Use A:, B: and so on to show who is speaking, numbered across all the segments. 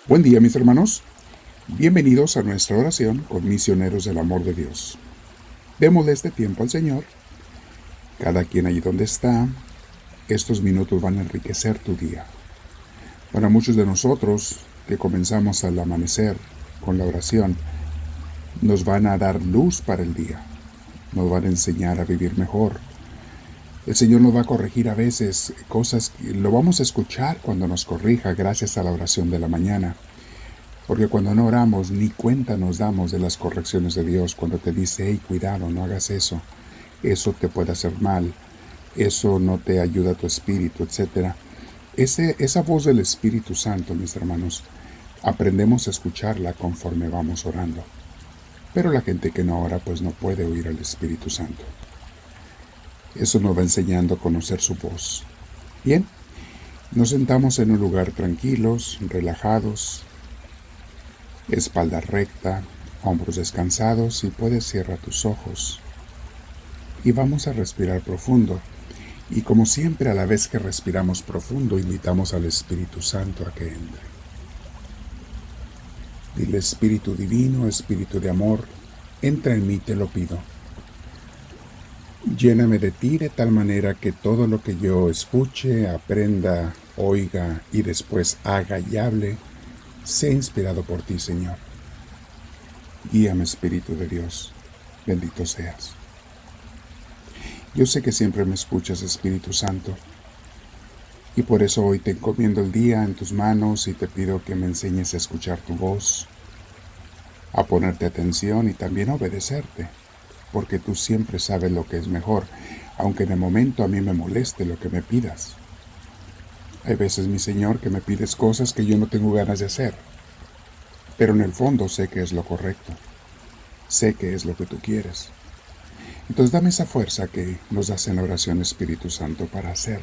A: Buen día, mis hermanos. Bienvenidos a nuestra oración con misioneros del amor de Dios. Démosle este tiempo al Señor. Cada quien allí donde está, estos minutos van a enriquecer tu día. Para muchos de nosotros que comenzamos al amanecer con la oración, nos van a dar luz para el día. Nos van a enseñar a vivir mejor. El Señor nos va a corregir a veces cosas que lo vamos a escuchar cuando nos corrija gracias a la oración de la mañana. Porque cuando no oramos, ni cuenta nos damos de las correcciones de Dios cuando te dice, hey, cuidado, no hagas eso te puede hacer mal, eso no te ayuda a tu espíritu, etc. Esa voz del Espíritu Santo, mis hermanos, aprendemos a escucharla conforme vamos orando. Pero la gente que no ora, pues no puede oír al Espíritu Santo. Eso nos va enseñando a conocer su voz. Bien, nos sentamos en un lugar tranquilos, relajados, espalda recta, hombros descansados y puedes cerrar tus ojos. Y vamos a respirar profundo. Y como siempre, a la vez que respiramos profundo, invitamos al Espíritu Santo a que entre. Dile, Espíritu Divino, Espíritu de amor, entra en mí, te lo pido. Lléname de ti de tal manera que todo lo que yo escuche, aprenda, oiga y después haga y hable, sea inspirado por ti, Señor. Guíame, Espíritu de Dios, bendito seas. Yo sé que siempre me escuchas, Espíritu Santo, y por eso hoy te encomiendo el día en tus manos y te pido que me enseñes a escuchar tu voz, a ponerte atención y también a obedecerte, porque tú siempre sabes lo que es mejor, aunque en el momento a mí me moleste lo que me pidas. Hay veces, mi Señor, que me pides cosas que yo no tengo ganas de hacer, pero en el fondo sé que es lo correcto, sé que es lo que tú quieres. Entonces dame esa fuerza que nos das en la oración, Espíritu Santo, para hacer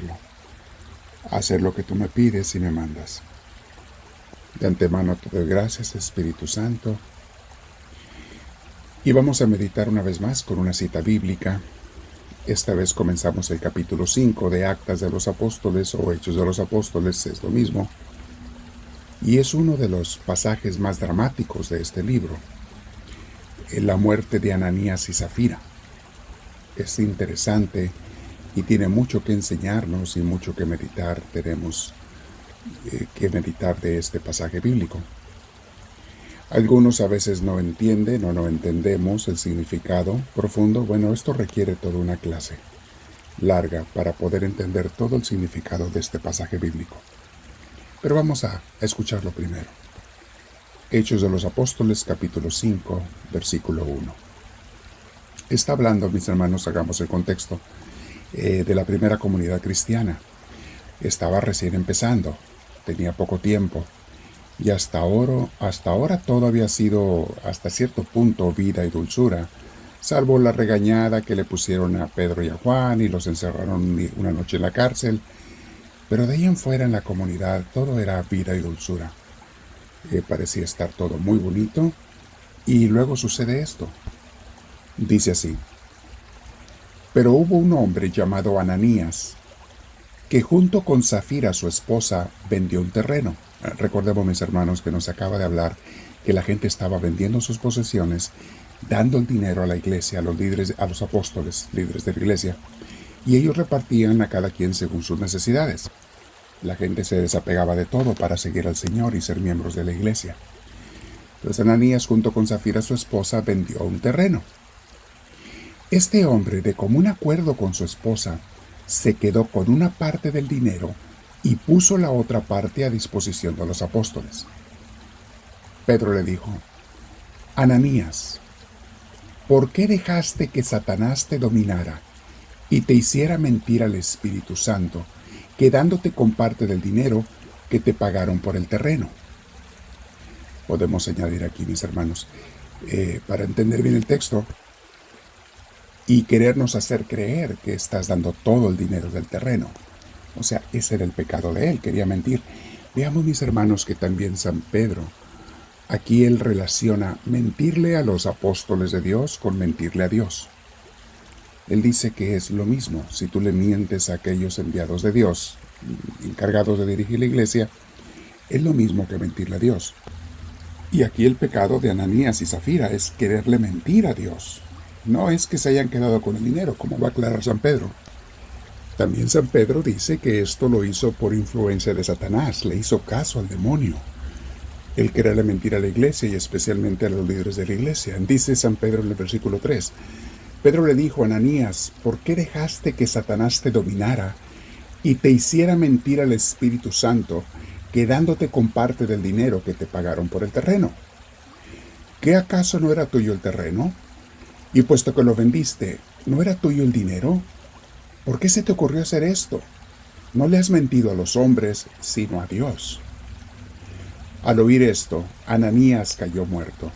A: lo que tú me pides y me mandas. De antemano te doy gracias, Espíritu Santo. Y vamos a meditar una vez más con una cita bíblica. Esta vez comenzamos el capítulo 5 de Actas de los Apóstoles o Hechos de los Apóstoles, es lo mismo. Y es uno de los pasajes más dramáticos de este libro. La muerte de Ananías y Zafira. Es interesante y tiene mucho que enseñarnos y mucho que meditar. Tenemos que meditar de este pasaje bíblico. Algunos a veces no entienden o no entendemos el significado profundo. Bueno, esto requiere toda una clase larga para poder entender todo el significado de este pasaje bíblico. Pero vamos a escucharlo primero. Hechos de los Apóstoles, capítulo 5, versículo 1. Está hablando, mis hermanos, hagamos el contexto, de la primera comunidad cristiana. Estaba recién empezando, tenía poco tiempo. Y hasta ahora todo había sido, hasta cierto punto, vida y dulzura, salvo la regañada que le pusieron a Pedro y a Juan y los encerraron una noche en la cárcel. Pero de ahí en fuera en la comunidad todo era vida y dulzura. Parecía estar todo muy bonito y luego sucede esto. Dice así: pero hubo un hombre llamado Ananías que junto con Zafira su esposa vendió un terreno. Recordemos, mis hermanos, que nos acaba de hablar que la gente estaba vendiendo sus posesiones, dando el dinero a la iglesia, a los líderes, a los apóstoles, líderes de la iglesia, y ellos repartían a cada quien según sus necesidades. La gente se desapegaba de todo para seguir al Señor y ser miembros de la iglesia. Entonces Ananías, junto con Zafira su esposa, vendió un terreno. Este hombre, de común acuerdo con su esposa, se quedó con una parte del dinero y puso la otra parte a disposición de los apóstoles. Pedro le dijo: Ananías, ¿por qué dejaste que Satanás te dominara y te hiciera mentir al Espíritu Santo, quedándote con parte del dinero que te pagaron por el terreno? Podemos añadir aquí, mis hermanos, para entender bien el texto, y querernos hacer creer que estás dando todo el dinero del terreno. O sea, ese era el pecado de él, quería mentir. Veamos, mis hermanos, que también San Pedro, aquí él relaciona mentirle a los apóstoles de Dios con mentirle a Dios. Él dice que es lo mismo. Si tú le mientes a aquellos enviados de Dios, encargados de dirigir la iglesia, es lo mismo que mentirle a Dios. Y aquí el pecado de Ananías y Zafira es quererle mentir a Dios. No es que se hayan quedado con el dinero, como va a aclarar San Pedro. También San Pedro dice que esto lo hizo por influencia de Satanás, le hizo caso al demonio. Él quererle mentir a la iglesia y especialmente a los líderes de la iglesia. Dice San Pedro en el versículo 3. Pedro le dijo a Ananías, ¿por qué dejaste que Satanás te dominara y te hiciera mentir al Espíritu Santo, quedándote con parte del dinero que te pagaron por el terreno? ¿Qué acaso no era tuyo el terreno? Y puesto que lo vendiste, ¿no era tuyo el dinero? ¿Por qué se te ocurrió hacer esto? No le has mentido a los hombres, sino a Dios. Al oír esto, Ananías cayó muerto,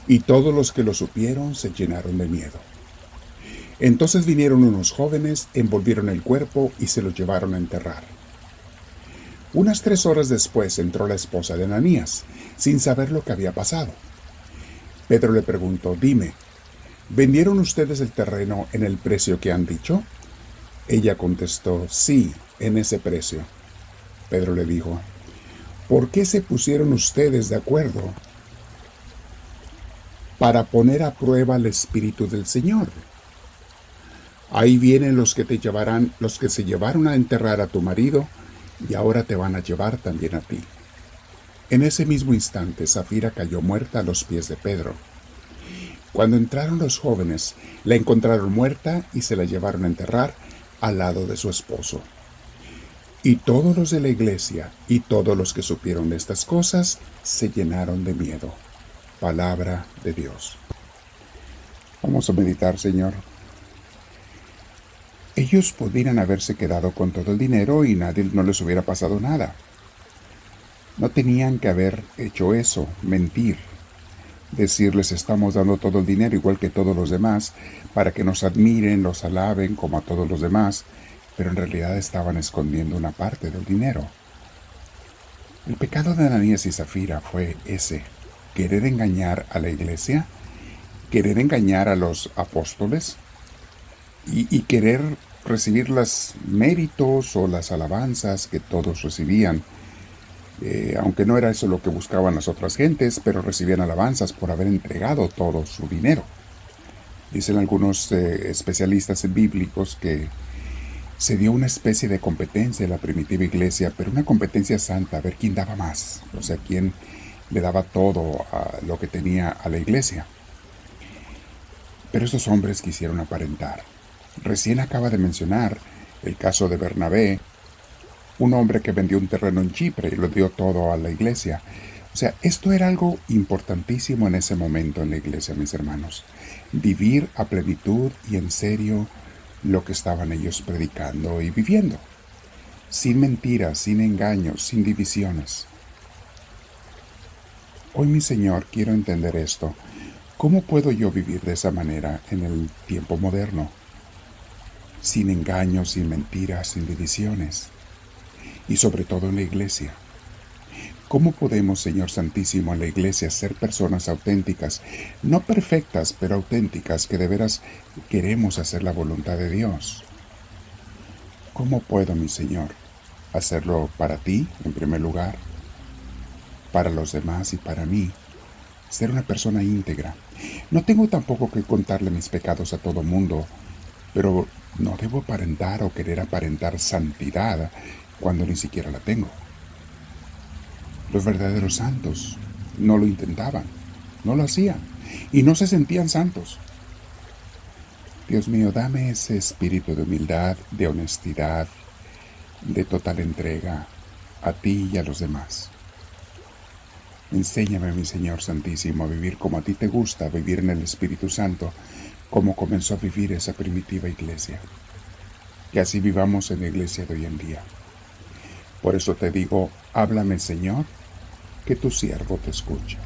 A: y todos los que lo supieron se llenaron de miedo. Entonces vinieron unos jóvenes, envolvieron el cuerpo y se lo llevaron a enterrar. Unas 3 horas después entró la esposa de Ananías, sin saber lo que había pasado. Pedro le preguntó, dime, ¿vendieron ustedes el terreno en el precio que han dicho? Ella contestó, sí, en ese precio. Pedro le dijo, ¿por qué se pusieron ustedes de acuerdo? Para poner a prueba el Espíritu del Señor. Ahí vienen los que se llevaron a enterrar a tu marido, y ahora te van a llevar también a ti. En ese mismo instante, Zafira cayó muerta a los pies de Pedro. Cuando entraron los jóvenes, la encontraron muerta y se la llevaron a enterrar al lado de su esposo. Y todos los de la iglesia y todos los que supieron de estas cosas se llenaron de miedo. Palabra de Dios. Vamos a meditar, Señor. Ellos podrían haberse quedado con todo el dinero y no les hubiera pasado nada. No tenían que haber hecho eso, mentir. Decirles estamos dando todo el dinero igual que todos los demás, para que nos admiren, los alaben como a todos los demás, pero en realidad estaban escondiendo una parte del dinero. El pecado de Ananías y Zafira fue ese, querer engañar a la iglesia, querer engañar a los apóstoles y querer recibir los méritos o las alabanzas que todos recibían. Aunque no era eso lo que buscaban las otras gentes, pero recibían alabanzas por haber entregado todo su dinero. Dicen algunos especialistas bíblicos que se dio una especie de competencia en la primitiva iglesia, pero una competencia santa, a ver quién daba más, o sea, quién le daba todo a lo que tenía a la iglesia. Pero estos hombres quisieron aparentar. Recién acaba de mencionar el caso de Bernabé, un hombre que vendió un terreno en Chipre y lo dio todo a la iglesia. O sea, esto era algo importantísimo en ese momento en la iglesia, mis hermanos. Vivir a plenitud y en serio lo que estaban ellos predicando y viviendo. Sin mentiras, sin engaños, sin divisiones. Hoy, mi Señor, quiero entender esto. ¿Cómo puedo yo vivir de esa manera en el tiempo moderno? Sin engaños, sin mentiras, sin divisiones. Y sobre todo en la iglesia. ¿Cómo podemos, Señor Santísimo, en la iglesia ser personas auténticas, no perfectas, pero auténticas, que de veras queremos hacer la voluntad de Dios? ¿Cómo puedo, mi Señor, hacerlo para ti, en primer lugar, para los demás y para mí? Ser una persona íntegra. No tengo tampoco que contarle mis pecados a todo mundo, pero no debo aparentar o querer aparentar santidad cuando ni siquiera la tengo. Los verdaderos santos no lo intentaban, no lo hacían y no se sentían santos. Dios mío, dame ese espíritu de humildad, de honestidad, de total entrega a ti y a los demás. Enséñame, mi Señor Santísimo, a vivir como a ti te gusta, vivir en el Espíritu Santo, como comenzó a vivir esa primitiva iglesia. Que así vivamos en la iglesia de hoy en día. Por eso te digo, háblame, Señor, que tu siervo te escucha.